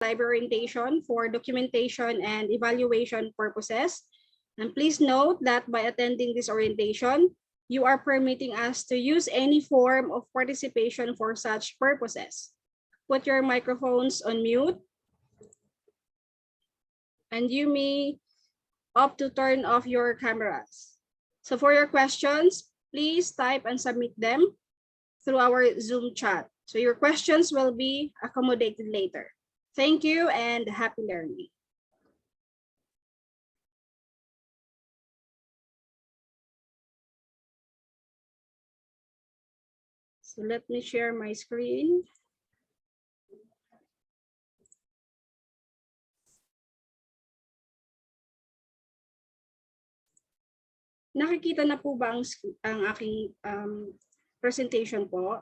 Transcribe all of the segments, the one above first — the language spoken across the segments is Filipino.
library orientation for documentation and evaluation purposes. And please note that by attending this orientation, you are permitting us to use any form of participation for such purposes. Put your microphones on mute. And you may opt to turn off your cameras. So for your questions, please type and submit them through our Zoom chat. So your questions will be accommodated later. Thank you and happy learning. So let me share my screen. Nakikita na po ba ang aking presentation po?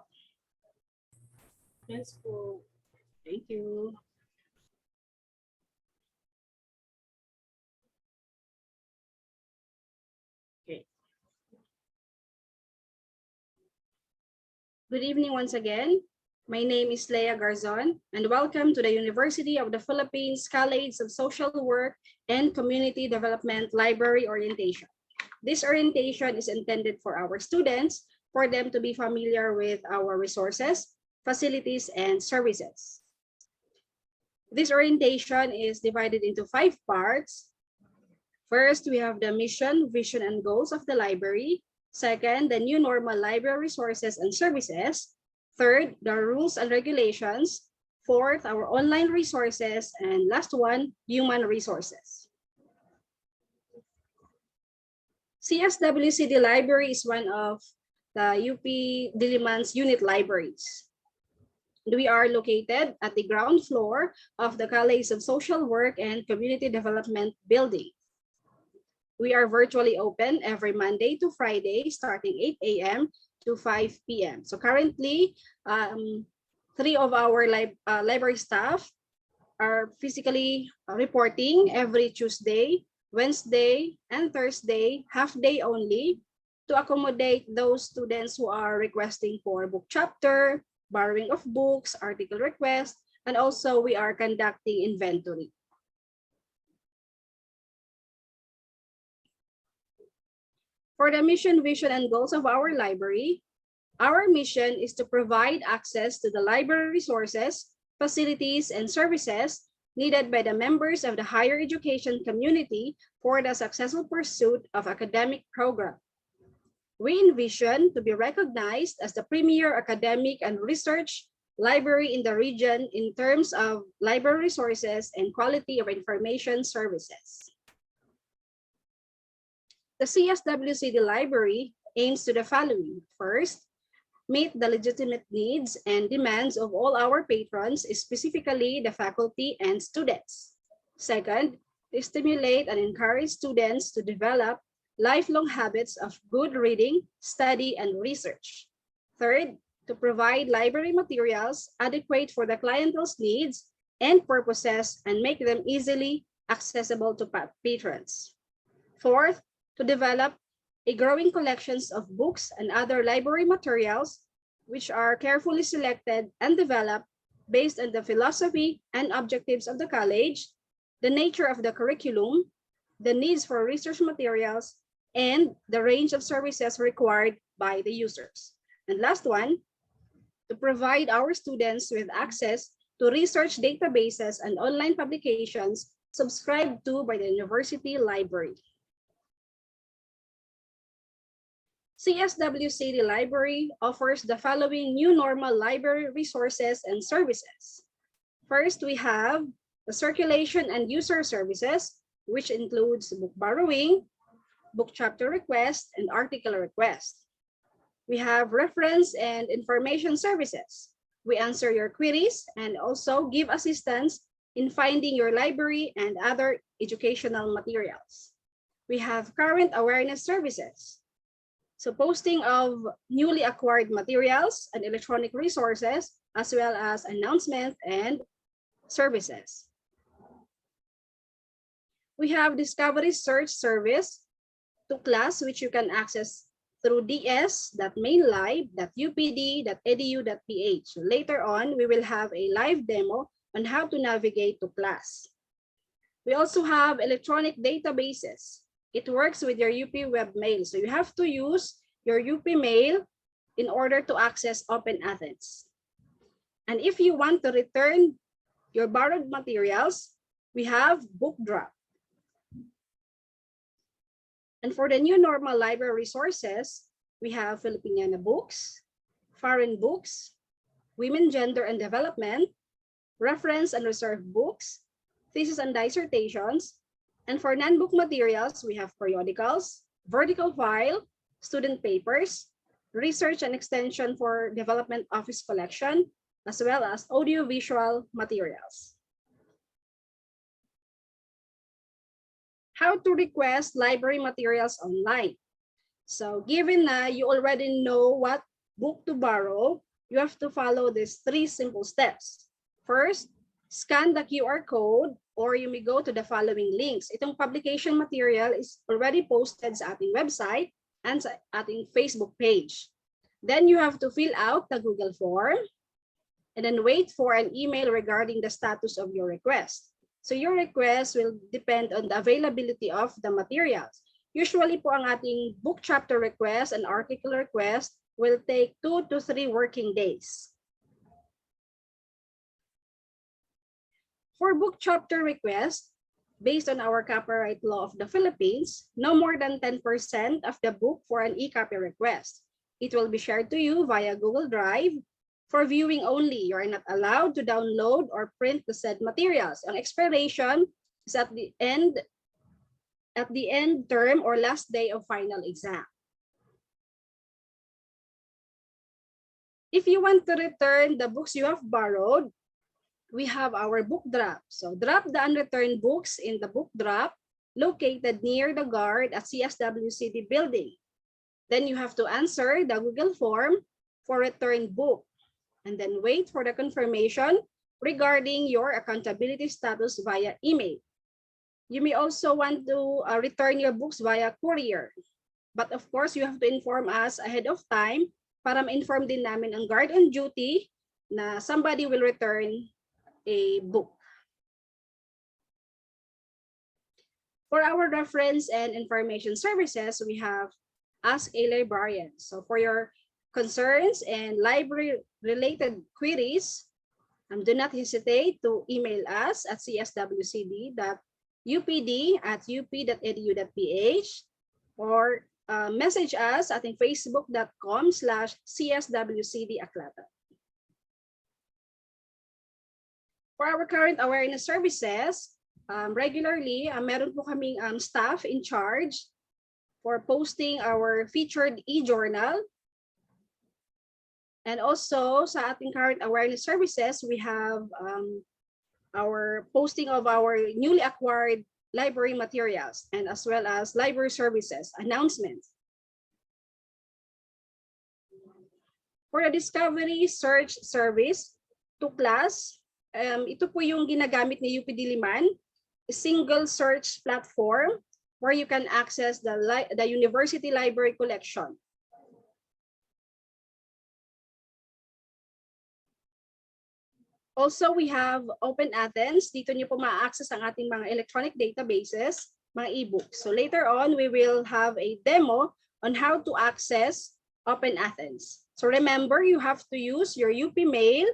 Yes po. Thank you. Okay. Good evening once again. My name is Leah Garzon, and welcome to the University of the Philippines College of Social Work and Community Development Library Orientation. This orientation is intended for our students, for them to be familiar with our resources, facilities, and services. This orientation is divided into 5 parts. First, we have the mission, vision, and goals of the library. Second, the new normal library resources and services. Third, the rules and regulations. Fourth, our online resources. And last one, human resources. CSWCD Library is one of the UP Diliman's unit libraries. We are located at the ground floor of the College of Social Work and Community Development building. We are virtually open every Monday to Friday, starting 8 a.m. to 5 p.m. So currently, 3 of our library staff are physically reporting every Tuesday, Wednesday, and Thursday, half day only, to accommodate those students who are requesting for book chapter, borrowing of books, article request, and also we are conducting inventory. For the mission, vision, and goals of our library, our mission is to provide access to the library resources, facilities, and services needed by the members of the higher education community for the successful pursuit of academic program. We envision to be recognized as the premier academic and research library in the region in terms of library resources and quality of information services. The CSWCD library aims to the following. First, meet the legitimate needs and demands of all our patrons, specifically the faculty and students. Second, to stimulate and encourage students to develop lifelong habits of good reading, study, and research. Third, to provide library materials adequate for the clientele's needs and purposes and make them easily accessible to patrons. Fourth, to develop a growing collections of books and other library materials which are carefully selected and developed based on the philosophy and objectives of the college, the nature of the curriculum, the needs for research materials, and the range of services required by the users. And last one, to provide our students with access to research databases and online publications subscribed to by the university library. CSWCD Library offers the following new normal library resources and services. First, we have the circulation and user services, which includes book borrowing, book chapter request, and article request. We have reference and information services. We answer your queries and also give assistance in finding your library and other educational materials. We have current awareness services. So posting of newly acquired materials and electronic resources, as well as announcements and services. We have Discovery Search Service to class, which you can access through ds.mainlive.upd.edu.ph. Later on, we will have a live demo on how to navigate to class. We also have electronic databases. It works with your UP webmail. So you have to use your UP mail in order to access Open Athens. And if you want to return your borrowed materials, we have book drop. And for the new normal library resources, we have Filipiniana books, foreign books, women, gender, and development, reference and reserved books, thesis and dissertations. And for non-book materials, we have periodicals, vertical file, student papers, research and extension for development office collection, as well as audiovisual materials. How to request library materials online. So given na you already know what book to borrow, you have to follow these 3 simple steps. First, scan the QR code or you may go to the following links. Itong publication material is already posted sa ating website and sa ating Facebook page. Then you have to fill out the Google form and then wait for an email regarding the status of your request. So your request will depend on the availability of the materials. Usually po ang ating book chapter request and article request will take 2 to 3 working days. For book chapter request, based on our copyright law of the Philippines, no more than 10% of the book for an e-copy request. It will be shared to you via Google Drive. For viewing only, you are not allowed to download or print the said materials. Ang expiration is at the end term or last day of final exam. If you want to return the books you have borrowed, we have our book drop. So drop the unreturned books in the book drop located near the guard at CSWCD building. Then you have to answer the Google form for returned book and then wait for the confirmation regarding your accountability status via email. You may also want to return your books via courier. But of course, you have to inform us ahead of time para ma-inform din namin ang guard on duty na somebody will return a book. For our reference and information services, we have Ask a Librarian. So for your concerns and library-related queries, do not hesitate to email us at cswcd.upd@up.edu.ph or message us at facebook.com/cswcdaklatan. For our current awareness services, regularly, meron po kaming staff in charge for posting our featured e-journal. And also, sa ating current awareness services, we have our posting of our newly acquired library materials and as well as library services, announcements. For the Discovery Search Service to class, ito po yung ginagamit ni UP Diliman, a single search platform where you can access the university library collection. Also, we have Open Athens. Dito niyo po ma-access ang ating mga electronic databases, mga e-books. So later on, we will have a demo on how to access Open Athens. So remember, you have to use your UP mail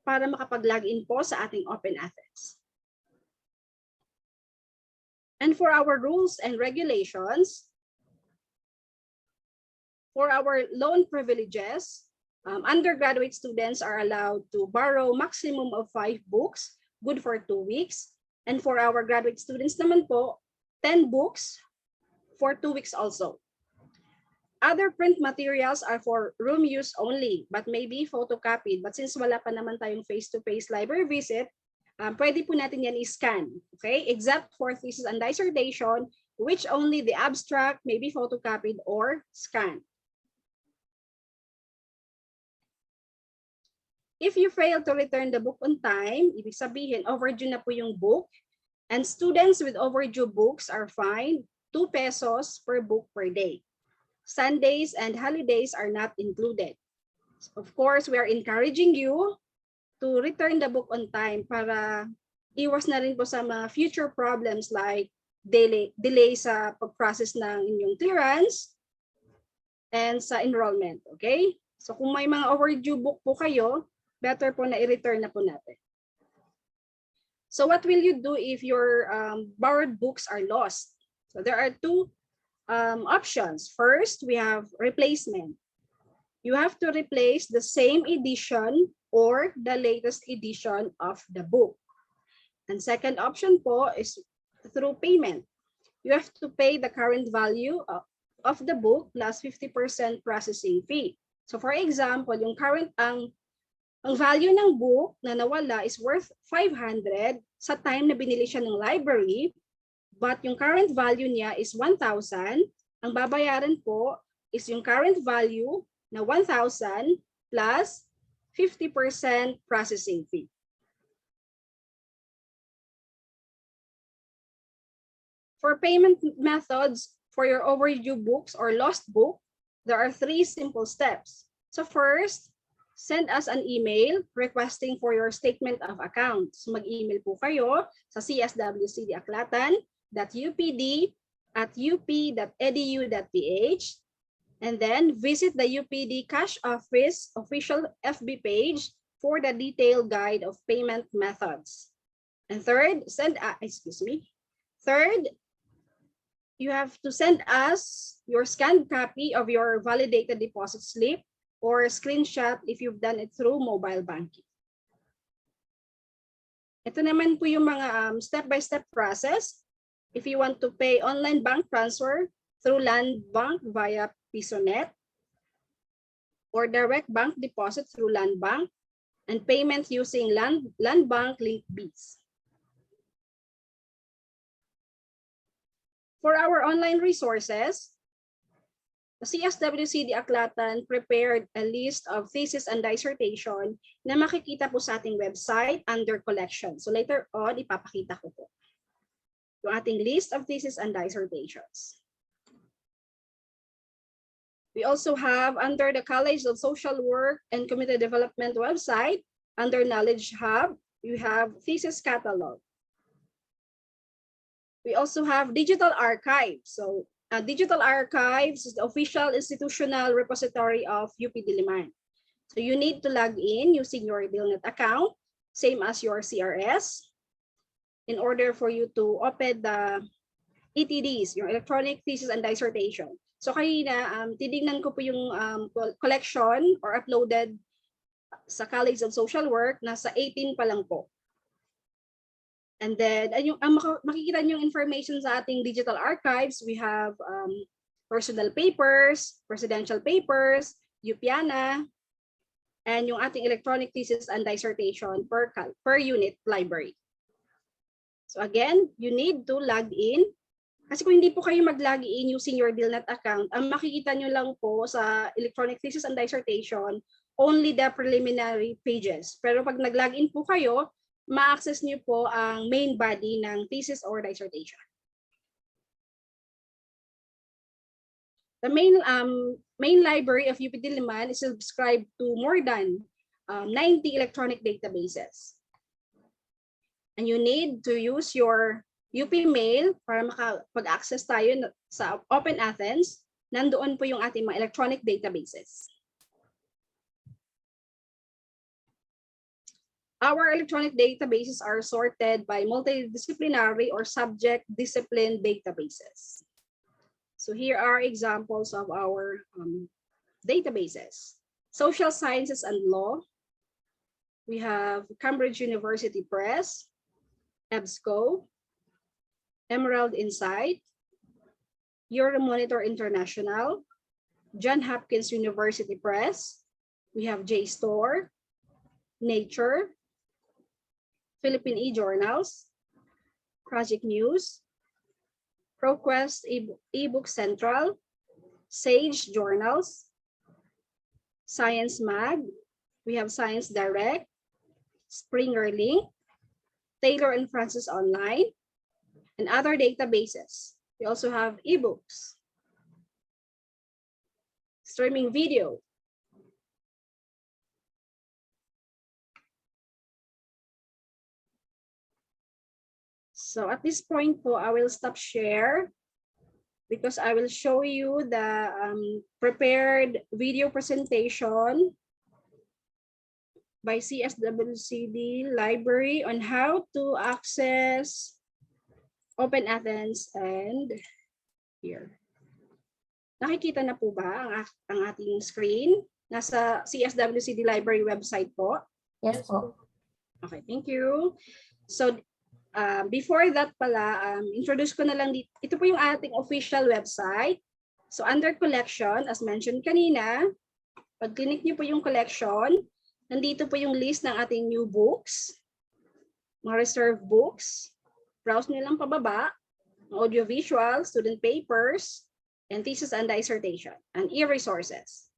para makapag-login po sa ating Open Athens. And for our rules and regulations, for our loan privileges, undergraduate students are allowed to borrow maximum of 5 books, good for 2 weeks. And for our graduate students naman po, 10 books for 2 weeks also. Other print materials are for room use only, but may be photocopied. But since wala pa naman tayong face-to-face library visit, pwede po natin yan i-scan, okay? Except for thesis and dissertation, which only the abstract may be photocopied or scanned. If you fail to return the book on time, ibig sabihin, overdue na po yung book, and students with overdue books are fined 2 pesos per book per day. Sundays and holidays are not included. Of course, we are encouraging you to return the book on time para iwas na rin po sa mga future problems like delay sa pag-process ng inyong clearance and sa enrollment. Okay? So kung may mga overdue book po kayo, better po na i-return na po natin. So what will you do if your borrowed books are lost? So there are two options. First, we have replacement. You have to replace the same edition or the latest edition of the book. And second option po is through payment. You have to pay the current value of the book plus 50% processing fee. So for example, yung current ang value ng book na nawala is worth 500 sa time na binili siya ng library, but yung current value niya is 1,000. Ang babayaran po is yung current value na 1,000 plus 50% processing fee. For payment methods for your overdue books or lost book, there are 3 simple steps. So first, send us an email requesting for your statement of accounts. Mag-email po kayo sa cswcd.aklatan.up.edu.ph and then visit the UPD Cash Office official FB page for the detailed guide of payment methods. And third, you have to send us your scanned copy of your validated deposit slip or a screenshot if you've done it through mobile banking. Ito naman po yung mga step-by-step process. If you want to pay online bank transfer through Land Bank via PisoNet or direct bank deposit through Land Bank and payment using Land Bank link Bs. For our online resources, the CSWCD Aklatan prepared a list of thesis and dissertation na makikita po sa ating website under collection. So later on, ipapakita ko po yung ating list of thesis and dissertations. We also have under the College of Social Work and Community Development website, under Knowledge Hub, we have thesis catalog. We also have digital archives. So Digital Archives is the official institutional repository of UP Diliman. So you need to log in using your DILNet account, same as your CRS, in order for you to open the ETDs, your electronic thesis and dissertation. So kanina, tinignan ko po yung collection or uploaded sa College of Social Work, nasa 18 pa lang po. And then, makikita nyo yung information sa ating digital archives. We have personal papers, presidential papers, UPiana, and yung ating electronic thesis and dissertation per unit library. So again, you need to log in. Kasi kung hindi po kayo mag-log in using your DILNet account, ang makikita nyo lang po sa electronic thesis and dissertation, only the preliminary pages. Pero pag nag-log in po kayo, ma-access niyo po ang main body ng thesis or dissertation. The main library of UP Diliman is subscribed to more than 90 electronic databases. And you need to use your UP Mail para makapag-access tayo sa Open Athens. Nandoon po yung ating mga electronic databases. Our electronic databases are sorted by multidisciplinary or subject discipline databases. So here are examples of our databases. Social Sciences and Law. We have Cambridge University Press, EBSCO, Emerald Insight, Euromonitor International, Johns Hopkins University Press. We have JSTOR, Nature, Philippine e-journals, Project News, ProQuest eBook Central, Sage Journals, Science Mag, we have Science Direct, Springer Link, Taylor and Francis Online, and other databases. We also have ebooks, streaming video, So at this point po, I will stop share because I will show you the prepared video presentation by CSWCD Library on how to access Open Athens and here. Nakikita na po ba ang ating screen? Nasa CSWCD Library website po? Yes po. Okay, thank you. So, before that pala, introduce ko na lang dito. Ito po yung ating official website. So, under collection, as mentioned kanina, pag click niyo po yung collection, nandito po yung list ng ating new books, mga reserved books. Browse nyo lang pababa, audiovisual, student papers, and thesis and dissertation, and e-resources.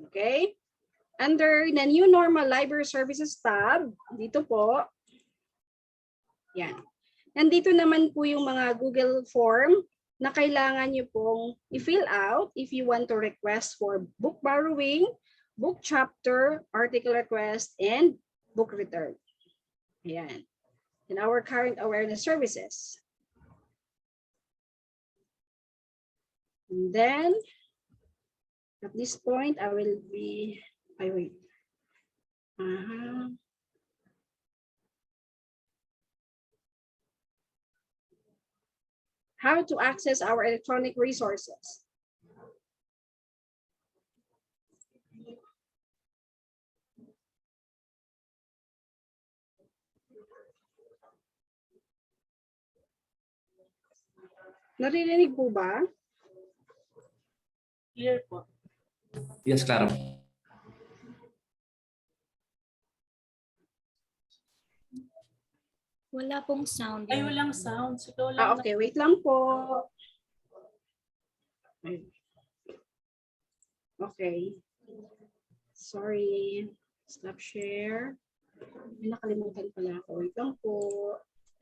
Okay? Under the new normal library services tab, dito po, yan. Nandito naman po yung mga Google form na kailangan nyo pong i-fill out if you want to request for book borrowing, book chapter, article request, and book return. Ayan. In our current awareness services. And then, at this point, I will be, how to access our electronic resources. Naririnig po ba? Clear po. Yes, Clara. Wala pong sound. Ay, walang sound. Ikaw lang. Okay, wait lang po. Okay. Sorry. Stop share. May nakalimutan pala ako. Wait lang po.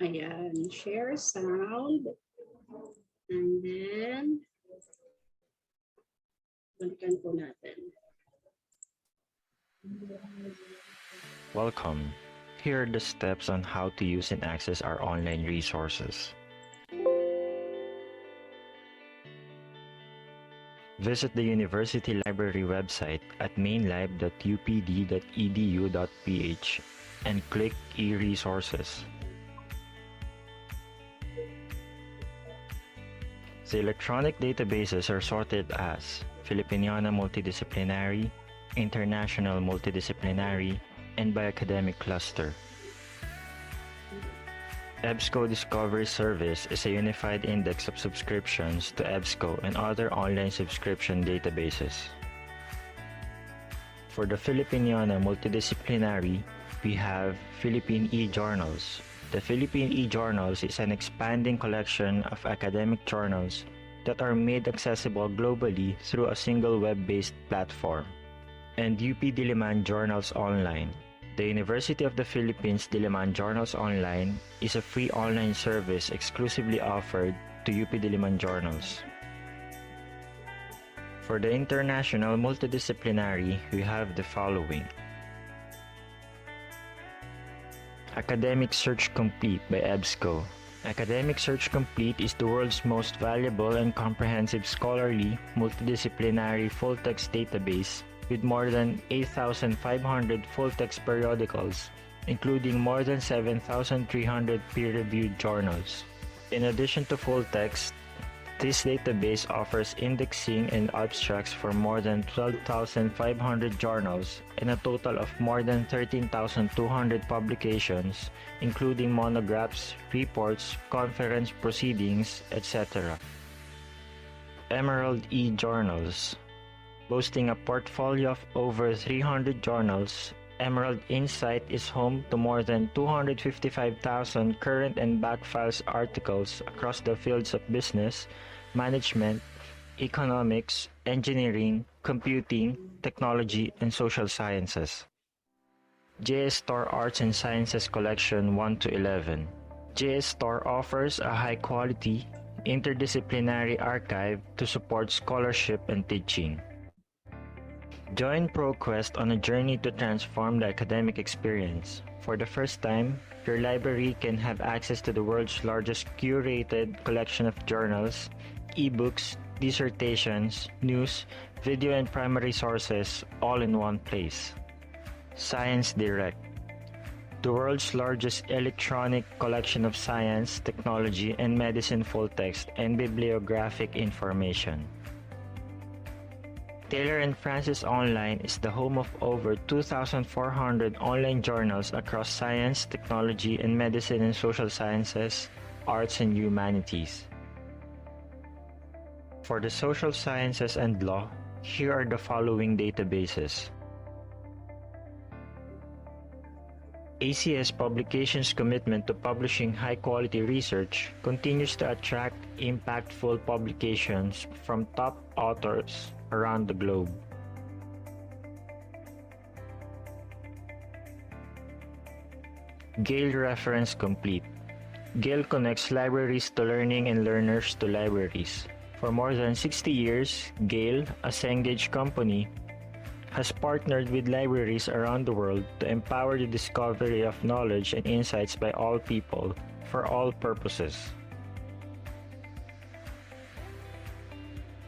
Ayan. Share sound. And then, balikan po natin. Welcome. Here are the steps on how to use and access our online resources. Visit the University Library website at mainlib.upd.edu.ph and click e-resources. The electronic databases are sorted as Filipiniana Multidisciplinary, International Multidisciplinary, and by academic cluster. EBSCO Discovery Service is a unified index of subscriptions to EBSCO and other online subscription databases. For the Filipiniana Multidisciplinary, we have Philippine e-journals. The Philippine e-journals is an expanding collection of academic journals that are made accessible globally through a single web-based platform. And UP Diliman Journals Online. The University of the Philippines Diliman Journals Online is a free online service exclusively offered to UP Diliman Journals. For the International Multidisciplinary, we have the following. Academic Search Complete by EBSCO. Academic Search Complete is the world's most valuable and comprehensive scholarly, multidisciplinary full-text database with more than 8,500 full-text periodicals, including more than 7,300 peer-reviewed journals. In addition to full-text, this database offers indexing and abstracts for more than 12,500 journals and a total of more than 13,200 publications, including monographs, reports, conference proceedings, etc. Emerald e-journals. Boasting a portfolio of over 300 journals, Emerald Insight is home to more than 255,000 current and back files articles across the fields of business, management, economics, engineering, computing, technology, and social sciences. JS Store Arts and Sciences Collection 1 to 11. JS Store offers a high-quality, interdisciplinary archive to support scholarship and teaching. Join ProQuest on a journey to transform the academic experience. For the first time, your library can have access to the world's largest curated collection of journals, ebooks, dissertations, news, video and primary sources all in one place. Science Direct, the world's largest electronic collection of science, technology, and medicine full text and bibliographic information. Taylor & Francis Online is the home of over 2,400 online journals across science, technology, and medicine and social sciences, arts, and humanities. For the social sciences and law, here are the following databases. ACS Publications' commitment to publishing high-quality research continues to attract impactful publications from top authors around the globe. Gale Reference Complete. Gale connects libraries to learning and learners to libraries. For more than 60 years, Gale, a Cengage company, has partnered with libraries around the world to empower the discovery of knowledge and insights by all people, for all purposes.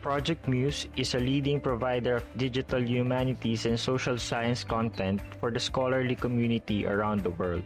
Project Muse is a leading provider of digital humanities and social science content for the scholarly community around the world.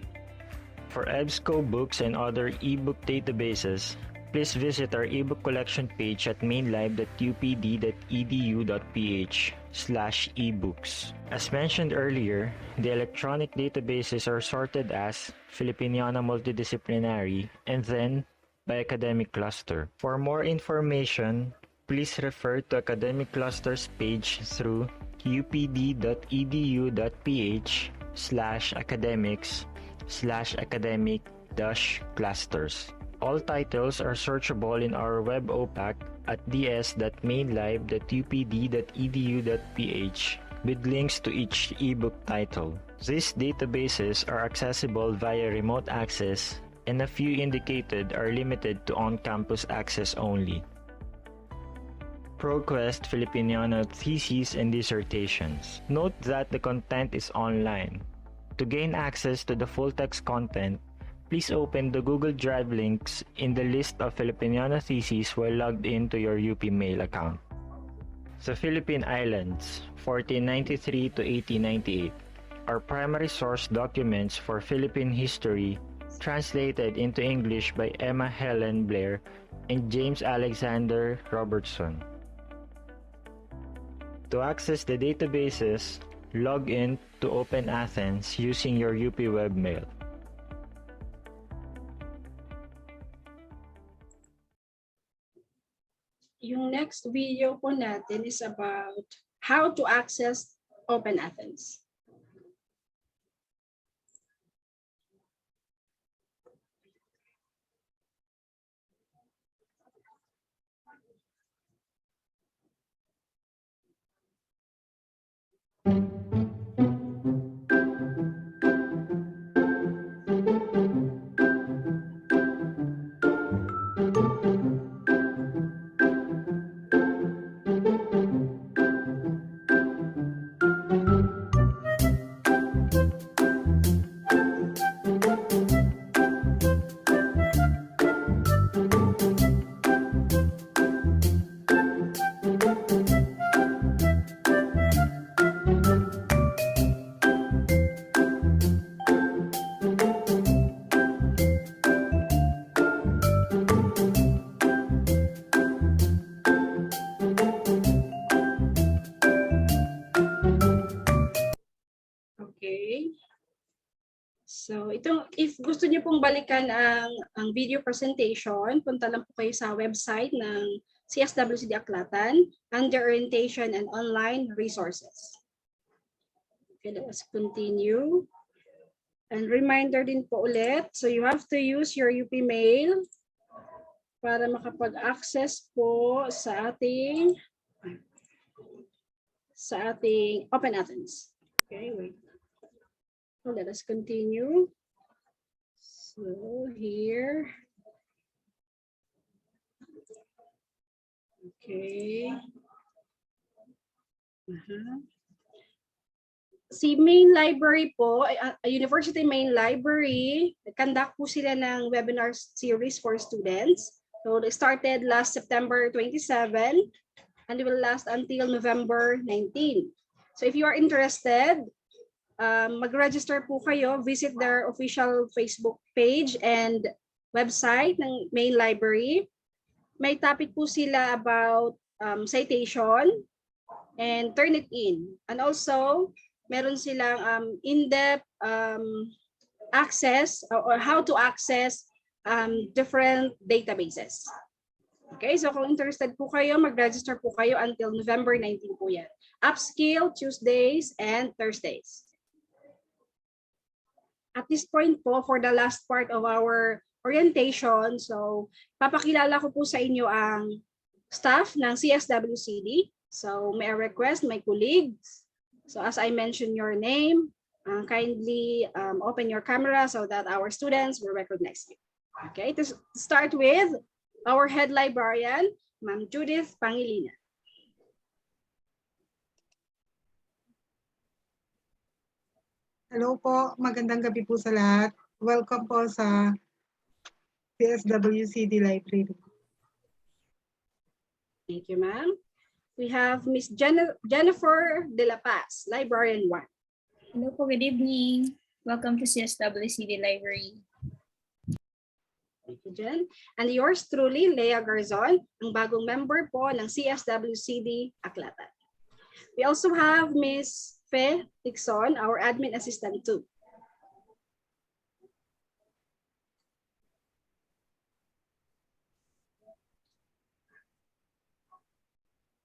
For EBSCO books and other ebook databases, please visit our ebook collection page at mainlib.upd.edu.ph/ebooks. As mentioned earlier, the electronic databases are sorted as Filipiniana Multidisciplinary and then by academic cluster. For more information, please refer to academic clusters page through upd.edu.ph/academics/academic-clusters. All titles are searchable in our web OPAC at ds.mainlib.upd.edu.ph with links to each ebook title. These databases are accessible via remote access, and a few indicated are limited to on-campus access only. ProQuest Filipiniana Theses and Dissertations. Note that the content is online. To gain access to the full-text content, please open the Google Drive links in the list of Filipiniana theses while logged into your UP Mail account. The Philippine Islands, 1493 to 1898, are primary source documents for Philippine history translated into English by Emma Helen Blair and James Alexander Robertson. To access the databases, log in to Open Athens using your UP webmail. Yung next video po natin is about how to access Open Athens. So ito, if gusto niyo pong balikan ang video presentation, punta lang po kayo sa website ng CSWCD Aklatan under Orientation and Online Resources. Okay, let's continue. And reminder din po ulit, so you have to use your UP Mail para makapag-access po sa ating Open Athens. Okay, wait. So let us continue. So here. Okay. si main library po, University Main Library, conduct po sila ng webinar series for students. So they started last September 27 and it will last until November 19. So if you are interested, mag-register po kayo, visit their official Facebook page and website ng main library. May topic po sila about citation and Turnitin. And also, meron silang in-depth access or how to access different databases. Okay, so kung interested po kayo, mag-register po kayo until November 19 po yan. Upskill Tuesdays and Thursdays. At this point po, for the last part of our orientation, so papakilala ko po sa inyo ang staff ng CSWCD. So may I request my colleagues. So as I mentioned your name, kindly open your camera so that our students will recognize you. Okay, to start with our head librarian, Ma'am Judith Pangilinan. Hello po, magandang gabi po sa lahat. Welcome po sa CSWCD Library. Thank you, ma'am. We have Miss Jennifer De La Paz, Librarian 1. Hello po, good evening. Welcome to CSWCD Library. Thank you, Jen. And yours truly, Leah Garzon, ang bagong member po ng CSWCD Aklatan. We also have Miss Fe Dixon, our admin assistant 2.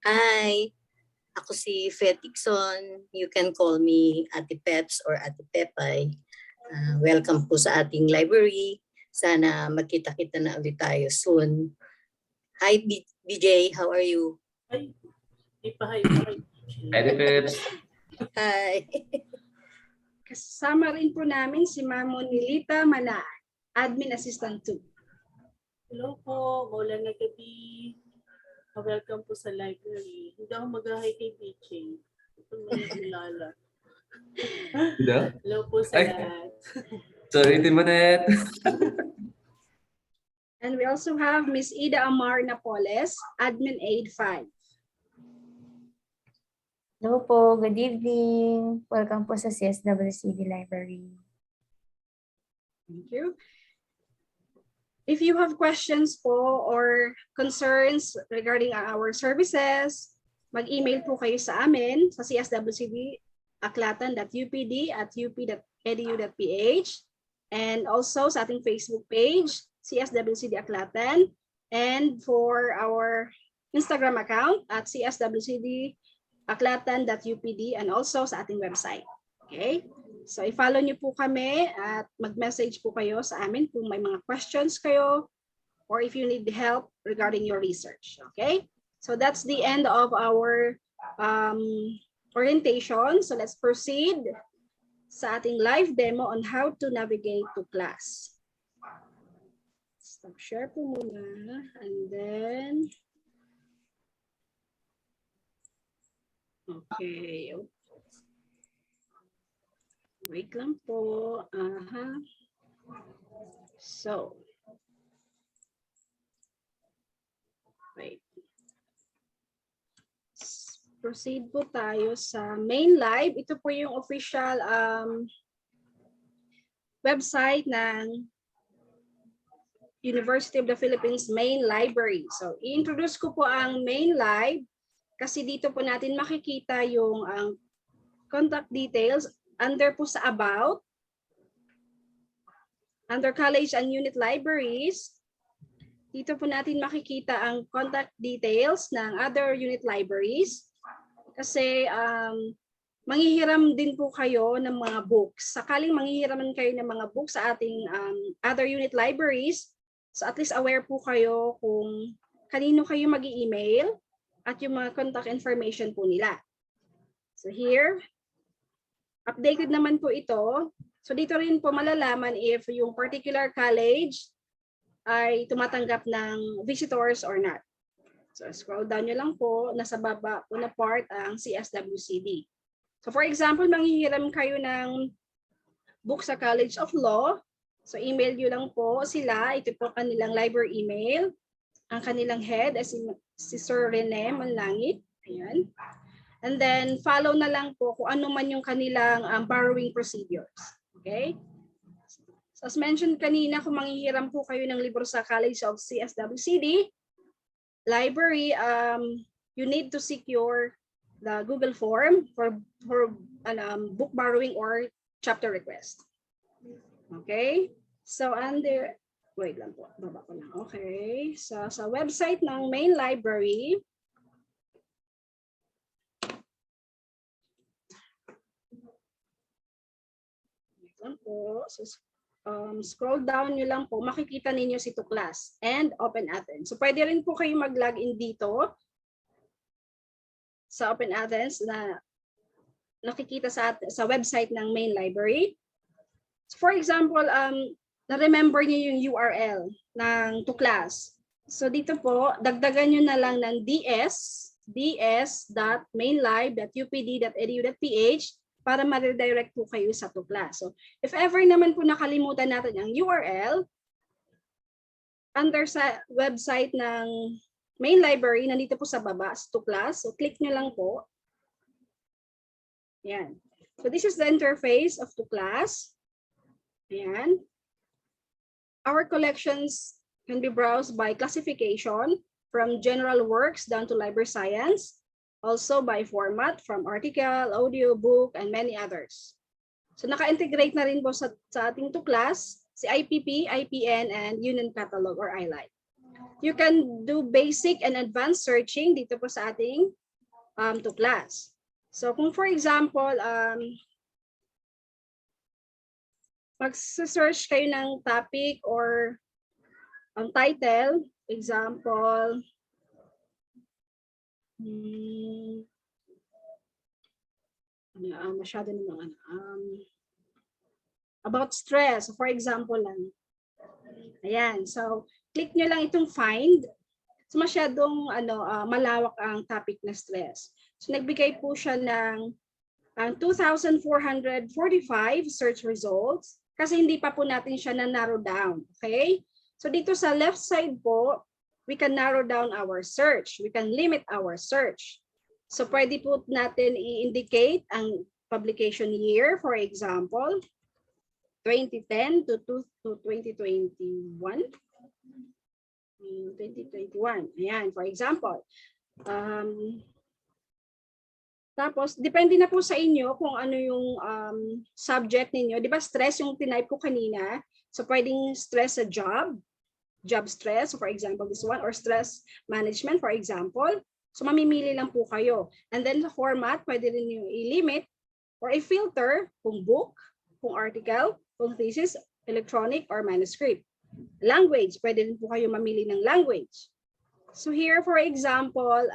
Hi, ako si Fe Dixon. You can call me Ate Peps or Ate Pepay. Welcome po sa ating library. Sana magkita-kita na ulit tayo soon. Hi, BJ. How are you? Hi. Hi. Ate Peps. Hi. Kasama rin po namin si Ma'am Monilita Manaan, admin assistant 2. Hello po, maulan na gabi. Welcome po sa library. Hindi ako mag-hi kay BJ. Ito may ulala. Hello po sa lahat. Sorry, Timonet. And we also have Miss Ida Amar Napoles, admin aid 5. Hello po, good evening. Welcome po sa CSWCD Library. Thank you. If you have questions po or concerns regarding our services, mag-email po kayo sa amin sa cswcd.aklatan.upd@up.edu.ph and also sa ating Facebook page, CSWCD Aklatan, and for our Instagram account at cswcd.aklatan.upd and also sa ating website. Okay? So i-follow niyo po kami at mag-message po kayo sa amin kung may mga questions kayo or if you need help regarding your research. Okay? So that's the end of our orientation. So let's proceed sa ating live demo on how to navigate to class. Stop share po muna and then okay. Wait lang po. So, wait. Proceed po tayo sa main live. Ito po yung official website ng University of the Philippines Main Library. So, i-introduce ko po ang main live kasi dito po natin makikita yung contact details. Under po sa About, under College and Unit Libraries, dito po natin makikita ang contact details ng other unit libraries. Kasi manghihiram din po kayo ng mga books. Sakaling manghihiraman kayo ng mga books sa ating other unit libraries, so at least aware po kayo kung kanino kayo mag-i-email at yung mga contact information po nila. So here, updated naman po ito. So dito rin po malalaman if yung particular college ay tumatanggap ng visitors or not. So scroll down nyo lang po, nasa baba po na part ang CSWCD. So for example, manghihiram kayo ng book sa College of Law. So email nyo lang po sila. Ito po kanilang library email. Ang kanilang head ay si Sir Rene Manlangit. Ayan. And then follow na lang po kung ano man yung kanilang borrowing procedures. Okay? So as mentioned kanina, kung manghihiram po kayo ng libro sa College of CSWCD, library, you need to secure the Google form for book borrowing or chapter request. Okay? So under, wait lang po, baba ko lang. Okay. So sa website ng main library, lang po. So, scroll down nyo lang po, makikita ninyo si To Class and Open Athens. So pwede rin po kayo mag-login dito sa Open Athens na nakikita sa website ng main library. So for example, na-remember nyo yung URL ng To Class. So dito po, dagdagan nyo na lang ng ds.mainlib.upd.edu.ph para ma-redirect po kayo sa To Class. So if ever naman po nakalimutan natin ang URL, under sa website ng main library, nandito po sa baba, To Class. So click nyo lang po. Yan. So this is the interface of To Class. Ayan. Our collections can be browsed by classification from general works down to library science. Also by format from article, audio, book, and many others. So naka-integrate na rin po sa ating To Class, si IPP, IPN, and Union Catalog or iLight. You can do basic and advanced searching dito po sa ating To Class. So kung for example, mag-search kayo ng topic or title, example, masyado naman about stress, for example lang. Ayan, so click nyo lang itong find. So masyadong malawak ang topic na stress. So nagbigay po siya ng 2,445 search results kasi hindi pa po natin siya na-narrow down. Okay? So dito sa left side po, we can narrow down our search. We can limit our search. So pwede po natin i-indicate ang publication year, for example, 2010 to 2021. 2021. Ayan, for example. Tapos, depende na po sa inyo kung ano yung subject ninyo. Di ba stress yung tinype ko kanina? So pwedeng stress sa job stress, so for example, this one, or stress management, for example. So mamimili lang po kayo. And then the format, pwede rin yung i-limit or i-filter kung book, kung article, kung thesis, electronic, or manuscript. Language, pwede rin po kayo mamili ng language. So here, for example,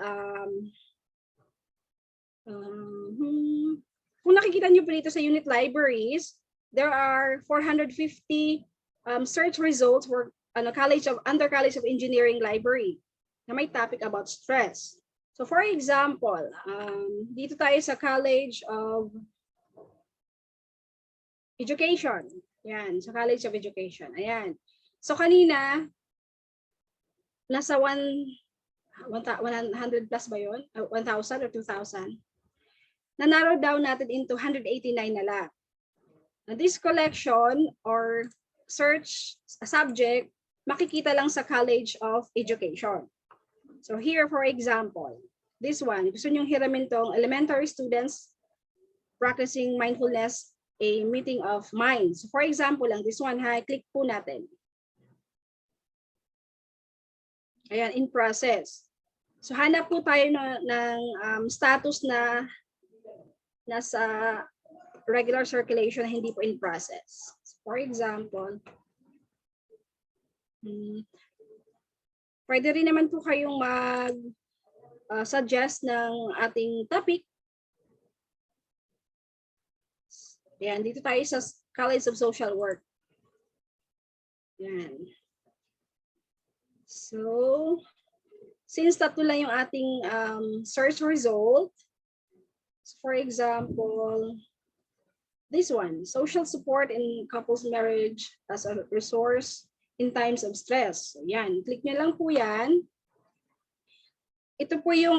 kung nakikita nyo po dito sa unit libraries, there are 450 search results for under College of Engineering Library na may topic about stress. So for example, dito tayo sa College of Education. Yan, sa College of Education. Ayan. So kanina, nasa 100 plus ba yun? 1,000 or 2,000? Na-narrow down natin into 189 na lang. Now, this collection or search subject, makikita lang sa College of Education. So here, for example, this one, gusto nyong hiramin tong elementary students practicing mindfulness, a meeting of minds. So for example lang, this one, click po natin. Ayan, in process. So hanap po tayo ng status na nasa regular circulation, hindi po in process. So for example, pwede rin naman po kayong mag-suggest ng ating topic. Yan, dito tayo sa College of Social Work. Yan. So, since tatlo lang yung ating search result, So for example, this one, social support in couples marriage as a resource in times of stress. So yan, click nyo lang po yan. Ito po yung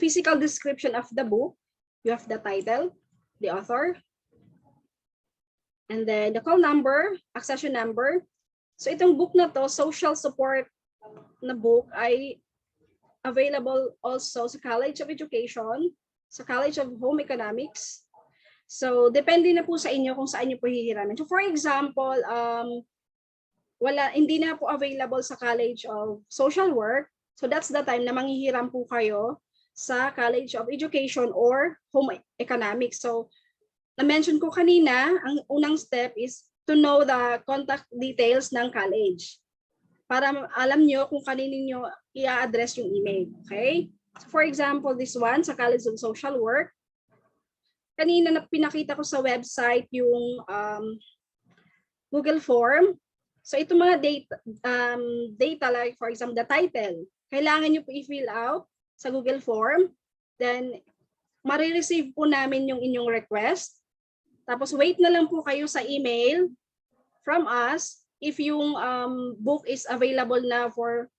physical description of the book. You have the title, the author, and then the call number, accession number. So itong book na to, social support na book, ay available also sa College of Education, sa College of Home Economics. So depende na po sa inyo kung saan nyo po hihiramin. So for example, hindi na po available sa College of Social Work. So that's the time na manghihiram po kayo sa College of Education or Home Economics. So na-mention ko kanina, ang unang step is to know the contact details ng college para alam nyo kung kanino nyo i-address yung email. Okay? So for example, this one sa College of Social Work. Kanina na pinakita ko sa website yung Google Form. So ito mga data like for example, the title. Kailangan nyo po i-fill out sa Google Form. Then, marireceive po namin yung inyong request. Tapos wait na lang po kayo sa email from us if yung book is available na for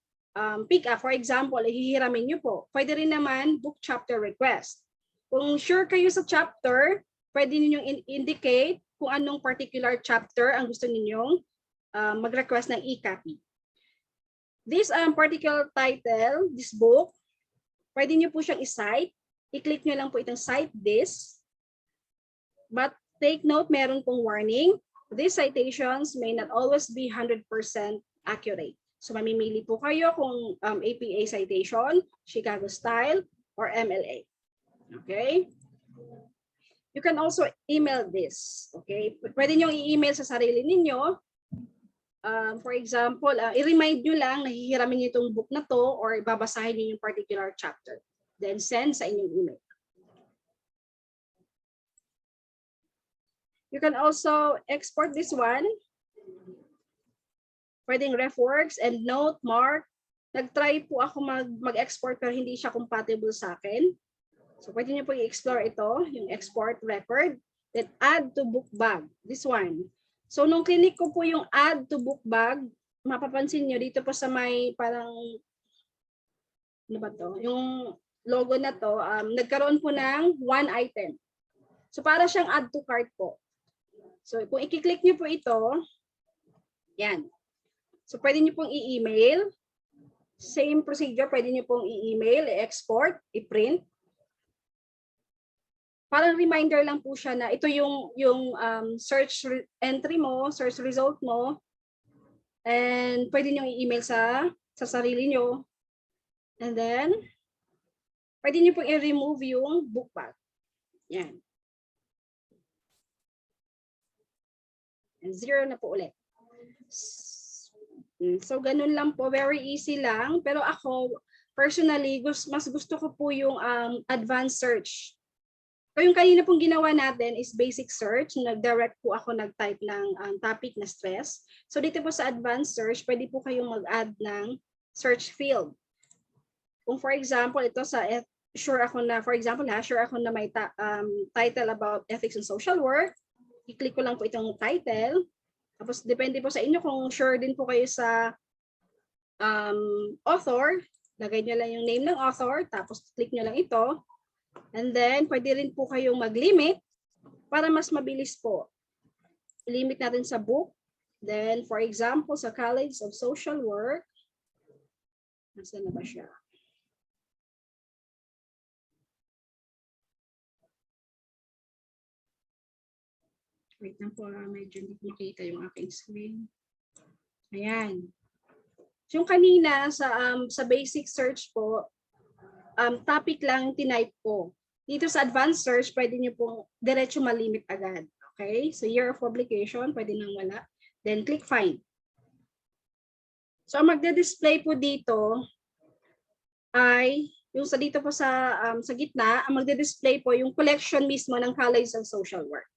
pick up. For example, hihiramin nyo po. Pwede rin naman book chapter request. Kung sure kayo sa chapter, pwede ninyong indicate kung anong particular chapter ang gusto ninyong mag-request ng e-copy. This particular title, this book, pwede nyo po siyang i-cite. I-click nyo lang po itong cite this. But take note, meron pong warning. These citations may not always be 100% accurate. So mamimili po kayo kung APA citation, Chicago style, or MLA. Okay? You can also email this. Okay? Pwede nyo i-email sa sarili ninyo. For example, i-remind nyo lang na hihiramin nyo itong book na to or babasahin nyo yung particular chapter. Then send sa inyong email. You can also export this one. Pwedeng RefWorks, EndNote, Mark. Nag-try po ako mag-export pero hindi siya compatible sa akin. So pwede nyo po i-explore ito, yung export record. Then add to book bag, this one. So nung clinic ko po yung add to book bag, mapapansin nyo dito po sa may parang, ano ba to? Yung logo na to, nagkaroon po ng one item. So para siyang add to cart po. So kung i-click nyo po ito, yan. So pwede nyo pong i-email. Same procedure, pwede nyo pong i-email, i-export, i-print. Parang reminder lang po siya na ito yung search entry mo, search result mo. And pwede nyo i-email sa sarili nyo. And then, pwede nyo pong i-remove yung book bag. Yan. And 0 na po ulit. So, ganun lang po. Very easy lang. Pero ako, personally, mas gusto ko po yung advanced search. So, yung kanina pong ginawa natin is basic search. Nag-direct po ako nag-type ng topic na stress. So, dito po sa advanced search, pwede po kayong mag-add ng search field. Kung for example, ito sa sure ako na may title about ethics and social work. I-click ko lang po itong title. Tapos depende po sa inyo kung sure din po kayo sa author. Lagay nyo lang yung name ng author. Tapos click nyo lang ito. And then pwede rin po kayong mag-limit para mas mabilis po. I-limit natin sa book. Then for example, sa College of Social Work. Nasaan na ba siya? Wait lang po, medyo hindi makita yung aking screen. Ayan. Yung kanina sa basic search po, topic lang tinype ko. Dito sa advanced search, pwede nyo pong diretso malimit agad. Okay? So year of publication, pwede nang wala. Then click find. So ang magde-display po dito ay, yung sa dito po sa gitna, ang magde-display po yung collection mismo ng College of Social Work.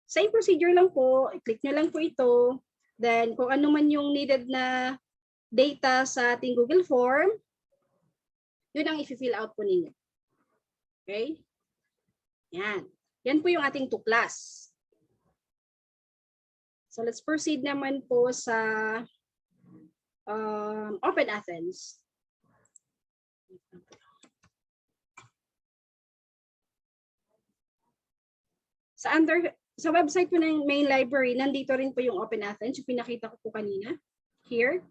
Same procedure lang po, i-click nyo lang po ito. Then kung ano man yung needed na data sa ating Google Form, yun ang i-fill out po ninyo. Okay? Yan. Yan po yung ating tuklas. So let's proceed naman po sa Open Athens. Sa website po ng main library, nandito rin po yung Open Athens, yung pinakita ko po kanina, here.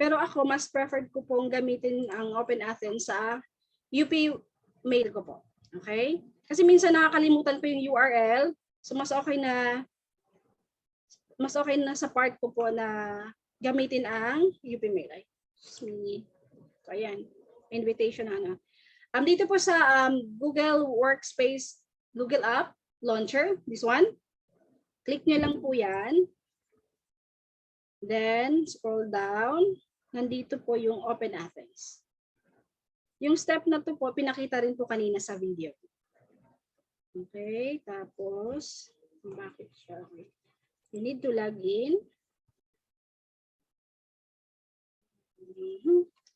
Pero ako, mas preferred ko pong gamitin ang Open Athens sa UP mail ko po. Okay? Kasi minsan nakakalimutan ko yung URL, so mas okay na sa part ko po na gamitin ang UP mail. So ayan, invitation na. Dito po sa Google Workspace, Google App Launcher, this one. Click nyo lang po yan. Then, scroll down. Nandito po yung Open Athens. Yung step na to po, pinakita rin po kanina sa video. Okay, tapos, bakit siya? You need to log in.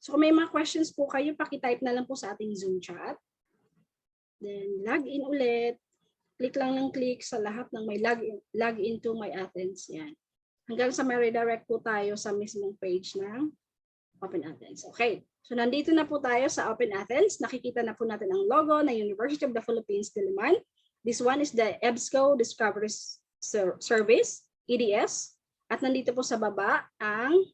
So, kung may mga questions po kayo, pakitype na lang po sa ating Zoom chat. Then, log in ulit. Click lang ng click sa lahat ng may log into my Athens. Yan. Hanggang sa may redirect po tayo sa mismong page ng Open Athens. Okay. So, nandito na po tayo sa Open Athens. Nakikita na po natin ang logo ng University of the Philippines, Diliman. This one is the EBSCO Discovery Service, EDS. At nandito po sa baba ang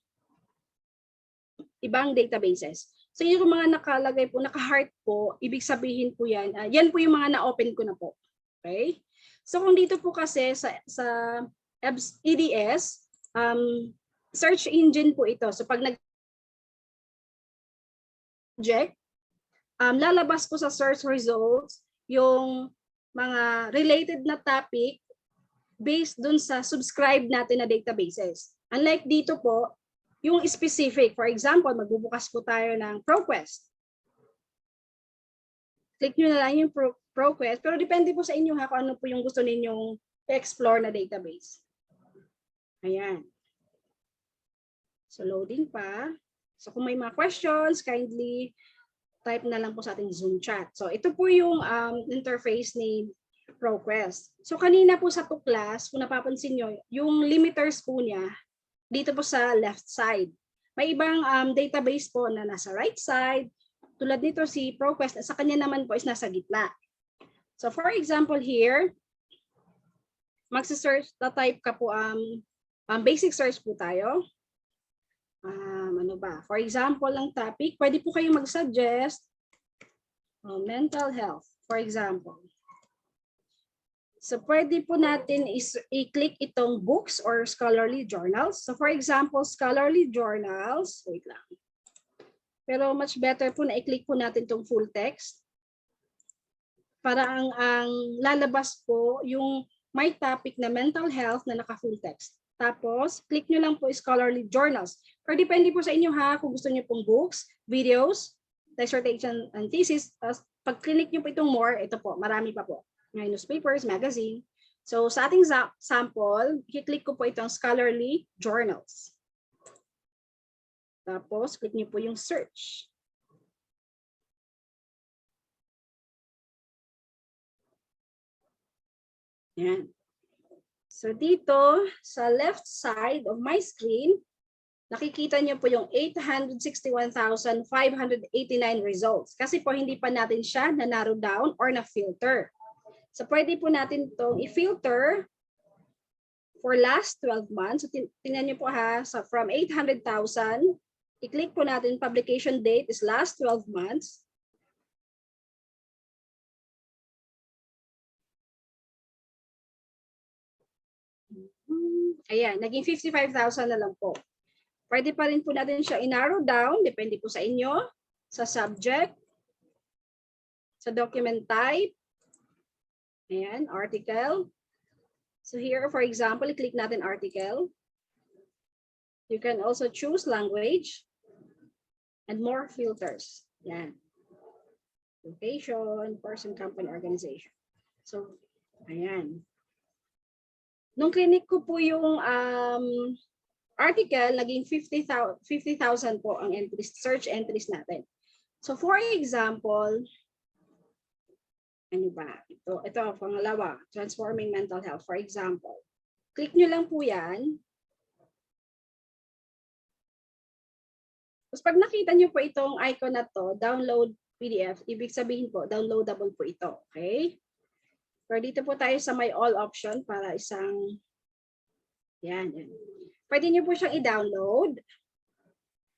ibang databases. So, yung mga nakalagay po, naka-heart po, ibig sabihin po yan, yan po yung mga na-open ko na po. Okay? So, kung dito po kasi sa EDS, search engine po ito. So, pag nag-object, lalabas po sa search results yung mga related na topic based dun sa subscribe natin na databases. Unlike dito po, yung specific, for example, magbubukas po tayo ng ProQuest. Click nyo na lang yung ProQuest, pero depende po sa inyo ha kung ano po yung gusto ninyong explore na database. Ayan. So loading pa. So kung may mga questions, kindly type na lang po sa ating Zoom chat. So ito po yung interface ni ProQuest. So kanina po sa tuklas, kung napapansin nyo, yung limiters po niya, dito po sa left side. May ibang database po na nasa right side. Tulad nito si ProQuest, sa kanya naman po is nasa gitna. So for example here, magsa-search, type ka po basic search po tayo. Ano ba? For example, ang topic, pwede po kayong mag-suggest mental health, for example. So pwede po natin i-click itong books or scholarly journals. So for example, scholarly journals, wait lang. Pero much better po na i-click po natin itong full text. Para ang lalabas po yung may topic na mental health na naka-full text. Tapos, click nyo lang po scholarly journals. Pero depende po sa inyo ha, kung gusto nyo pong books, videos, dissertation and thesis. Pag click nyo po itong more, ito po, marami pa po. May newspapers, magazine. So sa ating sample, i-click ko po itong scholarly journals. Tapos, click nyo po yung search. Yan. So dito, sa left side of my screen, nakikita nyo po yung 861,589 results. Kasi po hindi pa natin siya na-narrow down or na-filter. So pwede po natin itong i-filter for last 12 months. So tingnan nyo po ha, so from 800,000, i-click po natin publication date is last 12 months. Ayan, naging 55,000 na lang po. Pwede pa rin po natin siya i-narrow down, depende po sa inyo, sa subject, sa document type, ayan, article. So here, for example, i-click natin article. You can also choose language and more filters. Yan. Location, person, company, organization. So, ayan. Nung clinic ko po yung article, naging 50,000 po ang entries, search entries natin. So for example, Ano ba? Ito pangalawa, transforming mental health. For example, click nyo lang po yan. Tapos pag nakita nyo po itong icon na to, download PDF, ibig sabihin po, downloadable po ito. Okay? Pero dito po tayo sa may all option para isang, yan. Pwede nyo po siyang i-download.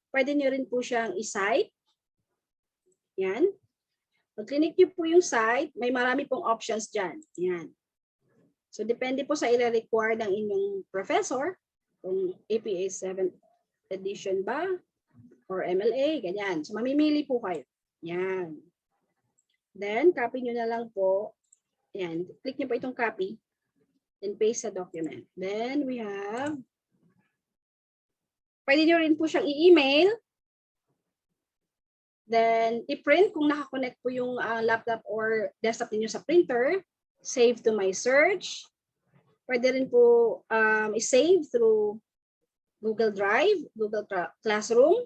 Pwede nyo rin po siyang i-cite. Yan. Pag clinic nyo po yung site, may marami pong options dyan. Yan. So, depende po sa i-require ng inyong professor, kung APA 7th edition ba, or MLA, ganyan. So, mamimili po kayo. Yan. Then, copy nyo na lang po. Yan. Click nyo po itong copy. Then, paste sa document. Then, we have, pwede nyo rin po siyang i-email. Then, i-print kung nakakonect po yung laptop or desktop niyo sa printer. Save to my search. Pwede rin po i-save through Google Drive, Google Classroom,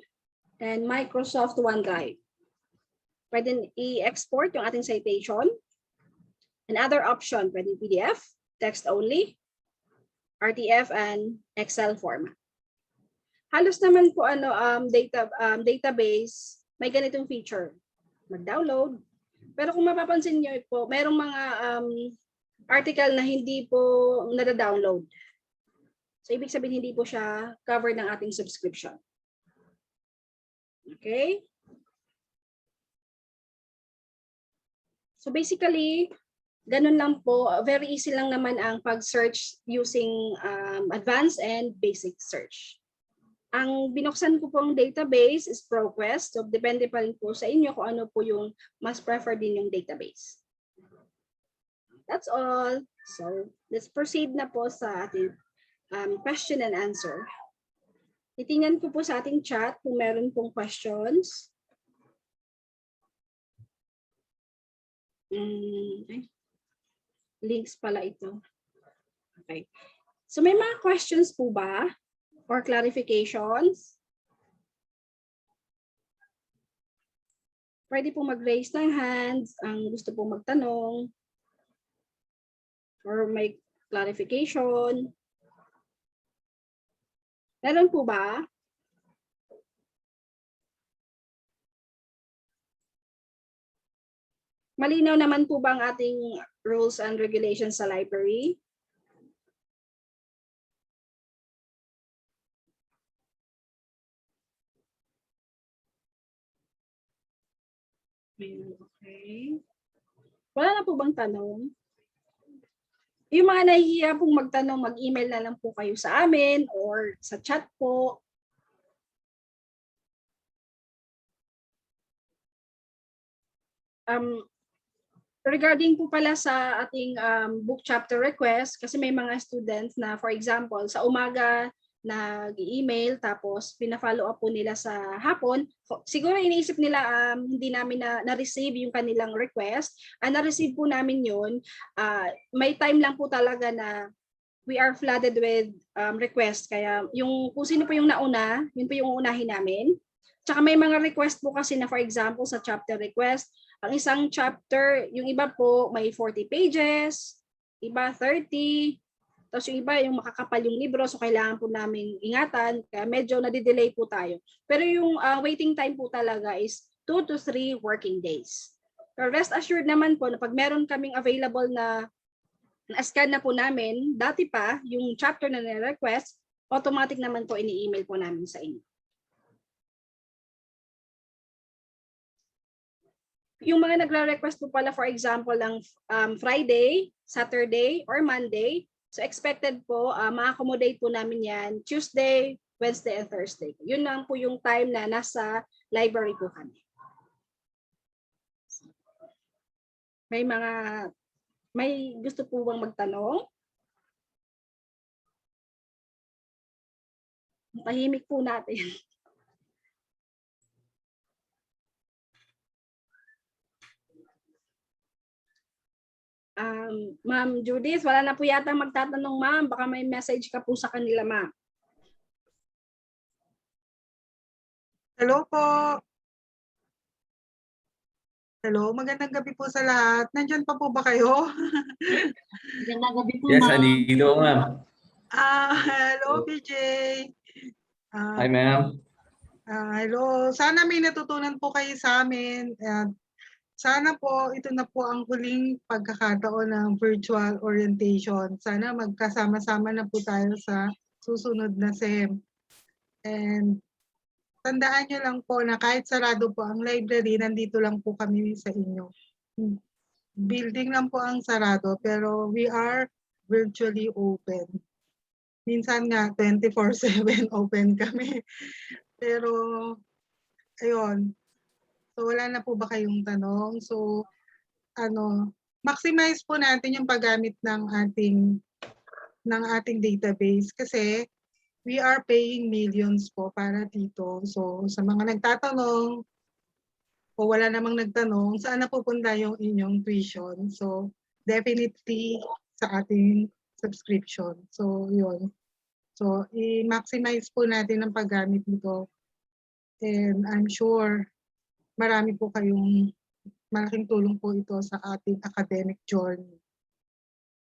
and Microsoft OneDrive. Pwede i-export yung ating citation. Another option, pwede PDF, text only, RTF, and Excel format. Halos naman po database, may ganitong feature, mag-download. Pero kung mapapansin niyo po, merong mga article na hindi po nada-download. So, ibig sabihin hindi po siya covered ng ating subscription. Okay? So, basically, ganun lang po. Very easy lang naman ang pag-search using advanced and basic search. Ang binuksan ko pong database is ProQuest. So, depende pa rin po sa inyo kung ano po yung mas preferred din yung database. That's all. So, let's proceed na po sa ating question and answer. Titingnan ko po sa ating chat kung meron pong questions. Links pala ito. Okay. So, may mga questions po ba? Or clarifications? Pwede po mag-raise ng hands ang gusto po magtanong or may clarification. Meron po ba? Malinaw naman po ba ang ating rules and regulations sa library? Okay. Wala na po bang tanong? Yung mga nahihiya pong magtanong, mag-email na lang po kayo sa amin or sa chat po. Regarding po pala sa ating book chapter request, kasi may mga students na, for example, sa umaga nag-email tapos pina-follow up po nila sa hapon. Siguro iniisip nila hindi namin na-receive yung kanilang request. Na-receive po namin yun. May time lang po talaga na we are flooded with request. Kaya yung kung sino po yung nauna, yun po yung uunahin namin. Tsaka may mga request po kasi na, for example, sa chapter request, ang isang chapter, yung iba po may 40 pages, iba 30, tapos yung iba yung makakapal yung libro, so kailangan po namin ingatan, kaya medyo nadidelay po tayo. Pero yung waiting time po talaga is 2 to 3 working days. Pero rest assured naman po na pag meron kaming available na scan na po namin, dati pa yung chapter na nire-request, automatic naman po ini-email po namin sa inyo. Yung mga nagre-request po pala, for example, ng Friday, Saturday, or Monday, so expected po, ma-accommodate po namin yan Tuesday, Wednesday, and Thursday. Yun lang po yung time na nasa library po kami. May gusto po bang magtanong? Tahimik po natin. Ma'am Judith, wala na po yata magtatanong, ma'am. Baka may message ka po sa kanila, ma'am. Hello po. Hello, magandang gabi po sa lahat. Nandyan pa po ba kayo? Magandang gabi po, Yes, ma'am. andito ako, ma'am. Hello, PJ. Hi, ma'am. Hello. Sana may natutunan po kayo sa amin. At sana po, ito na po ang huling pagkakataon ng virtual orientation. Sana magkasama-sama na po tayo sa susunod na SEM. And tandaan nyo lang po na kahit sarado po ang library, nandito lang po kami sa inyo. Building lang po ang sarado, pero we are virtually open. Minsan nga, 24/7 open kami. Pero, ayun. So, wala na po ba kayong tanong? So, maximize po natin yung paggamit ng ating database kasi we are paying millions po para dito. So, sa mga nagtatanong o wala namang nagtanong, saan na pupunta yung inyong tuition? So, definitely sa ating subscription. So, yun. So, i-maximize po natin ang paggamit nito. And I'm sure marami po kayong malaking tulong po ito sa ating academic journey.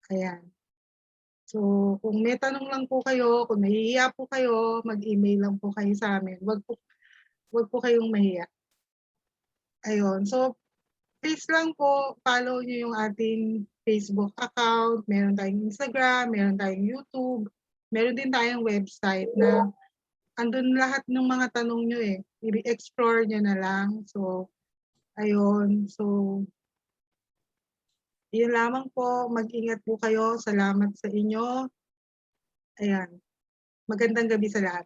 Ayan. So, kung may tanong lang po kayo, kung nahihiya po kayo, mag-email lang po kayo sa amin. Wag po kayong mahiya. Ayun. So, please lang po, follow nyo yung ating Facebook account. Meron tayong Instagram, meron tayong YouTube. Meron din tayong website na andun lahat ng mga tanong nyo eh. I-explore nyo na lang. So, ayun. So, yun lamang po. Mag-ingat po kayo. Salamat sa inyo. Ayan. Magandang gabi sa lahat.